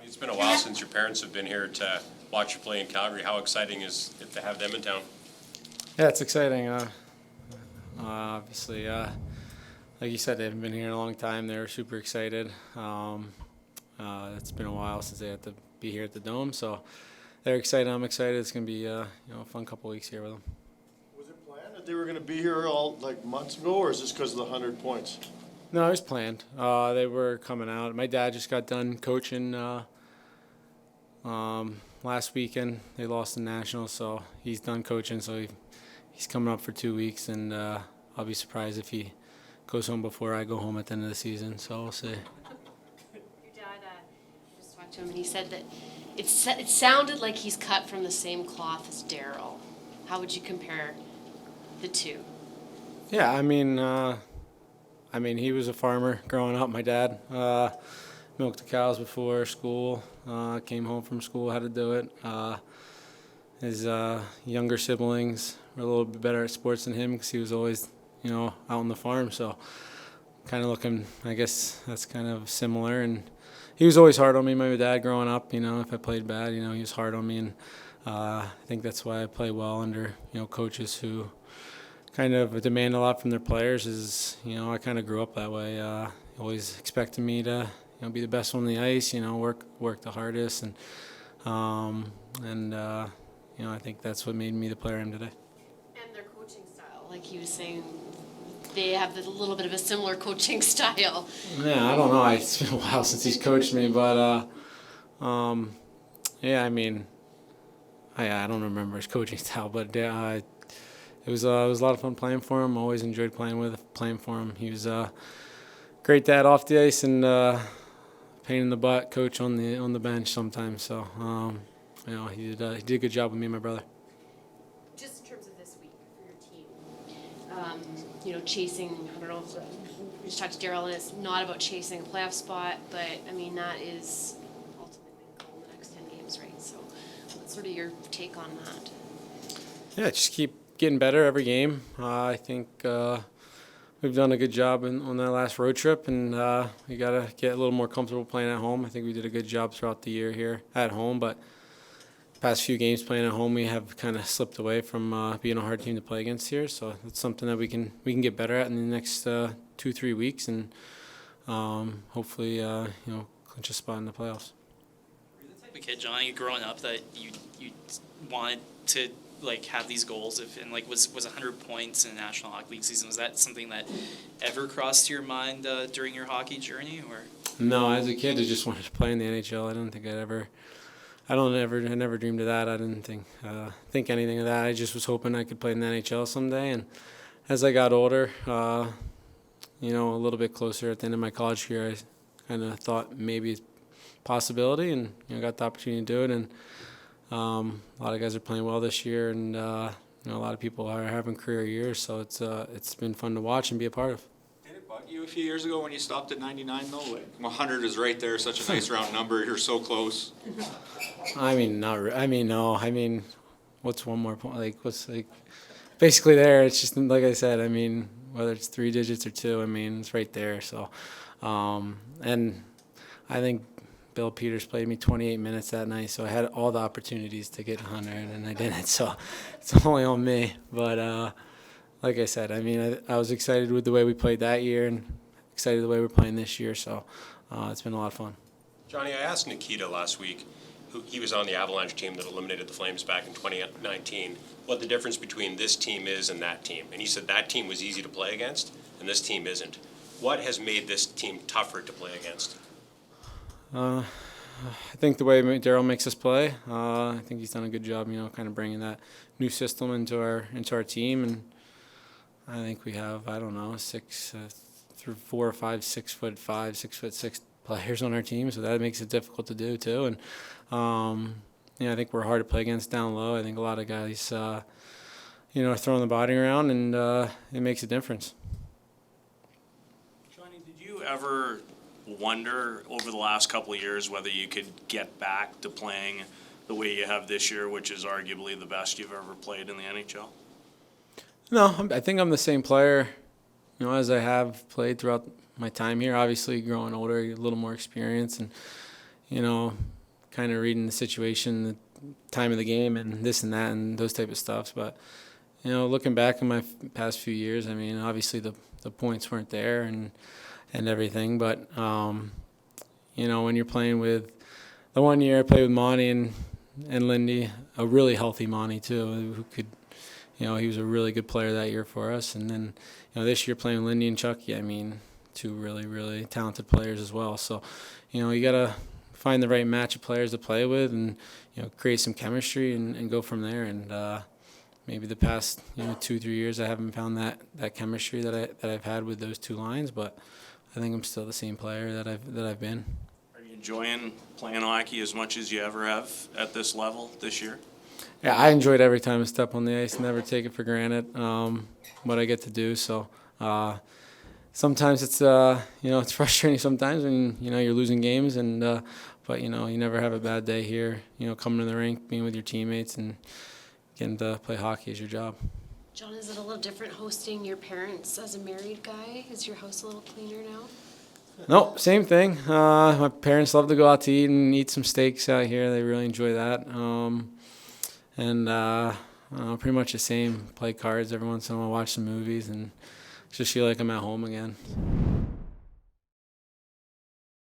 It's been a while since your parents have been here to watch you play in Calgary. How exciting is it to have them in town? Yeah, it's exciting. Obviously, like you said, they haven't been here in a long time. They're super excited. It's been a while since they had to be here at the Dome, so they're excited. I'm excited. It's going to be a fun couple weeks here with them. Was it planned that they were going to be here all like months ago, or is this because of the 100 points? No, it was planned. They were coming out. My dad just got done coaching last weekend. They lost the Nationals, so he's done coaching. So he's coming up for 2 weeks, and I'll be surprised if he goes home before I go home at the end of the season. So we'll see. Your dad, I just talked to him, and he said that it sounded like he's cut from the same cloth as Daryl. How would you compare the two? Yeah, I mean, he was a farmer growing up. My dad milked the cows before school. Came home from school, had to do it. His younger siblings were a little bit better at sports than him because he was always, out on the farm. So, kind of looking, I guess that's kind of similar. And he was always hard on me. My dad, growing up, if I played bad, he was hard on me, and I think that's why I play well under, coaches who kind of demand a lot from their players. Is I kind of grew up that way. Always expecting me to be the best on the ice. Work the hardest, and I think that's what made me the player I am today. And their coaching style, like he was saying, they have a little bit of a similar coaching style. Yeah, I don't know. It's been a while since he's coached me, but yeah, I don't remember his coaching style, but it was a lot of fun playing for him. Always enjoyed playing for him. He was a great dad off the ice, and pain in the butt coach on the bench sometimes. So he did a good job with me and my brother. Just in terms of this week for your team, chasing. I don't know. We just talked to Daryl, and it's not about chasing a playoff spot, but that is ultimately the goal in the next 10 games, right? So, what's sort of your take on that? Yeah, just keep getting better every game. I think we've done a good job on that last road trip, and we got to get a little more comfortable playing at home. I think we did a good job throughout the year here at home, but past few games playing at home, we have kind of slipped away from being a hard team to play against here. So it's something that we can get better at in the next 2-3 weeks, and hopefully clinch a spot in the playoffs. Were you the type of kid, Johnny, growing up that you wanted to have these goals? Was 100 points in a National Hockey League season, was that something that ever crossed your mind during your hockey journey? Or no, as a kid I just wanted to play in the NHL. I never dreamed of that. I didn't think anything of that. I just was hoping I could play in the NHL someday. And as I got older, a little bit closer at the end of my college career, I kind of thought maybe it's a possibility, and got the opportunity to do it. And a lot of guys are playing well this year, and a lot of people are having career years. So it's been fun to watch and be a part of. Did it bug you a few years ago when you stopped at 99 though? 100 is right there, such a nice round number. You're so close. No. What's one more point? Basically there. It's just like I said. Whether it's 3 digits or 2, it's right there. So, and I think Bill Peters played me 28 minutes that night, so I had all the opportunities to get 100, and I didn't. So it's only on me. But like I said, I was excited with the way we played that year, and excited the way we're playing this year. So it's been a lot of fun. Johnny, I asked Nikita last week, he was on the Avalanche team that eliminated the Flames back in 2019, what the difference between this team is and that team. And he said that team was easy to play against, and this team isn't. What has made this team tougher to play against? I think the way Daryl makes us play. I think he's done a good job, kind of bringing that new system into our team. And I think we have, 4 or 5 6'5", 6'6" players on our team, so that makes it difficult to do too. And I think we're hard to play against down low. I think a lot of guys, are throwing the body around, and it makes a difference. Johnny, did you ever wonder over the last couple of years whether you could get back to playing the way you have this year, which is arguably the best you've ever played in the NHL? No, I think I'm the same player, as I have played throughout my time here. Obviously, growing older, a little more experience, and kind of reading the situation, the time of the game, and this and that, and those type of stuffs. But looking back in my past few years, I mean, obviously the points weren't there and everything, but when you're playing with the one year I played with Monty and Lindy, a really healthy Monty too, who could, he was a really good player that year for us. And then, this year playing with Lindy and Chucky, I mean, two really, really talented players as well. So, you got to find the right match of players to play with and, create some chemistry and go from there. And maybe the past, 2-3 years I haven't found that chemistry that I've had with those two lines, but I think I'm still the same player that I've been. Are you enjoying playing hockey as much as you ever have at this level this year? Yeah, I enjoyed every time I step on the ice. Never take it for granted what I get to do. So sometimes it's it's frustrating sometimes when you're losing games but you never have a bad day here. Coming to the rink, being with your teammates, and getting to play hockey is your job. John, is it a little different hosting your parents as a married guy? Is your house a little cleaner now? No, same thing. My parents love to go out to eat and eat some steaks out here. They really enjoy that. Pretty much the same. Play cards every once in a while, watch some movies, and just feel like I'm at home again.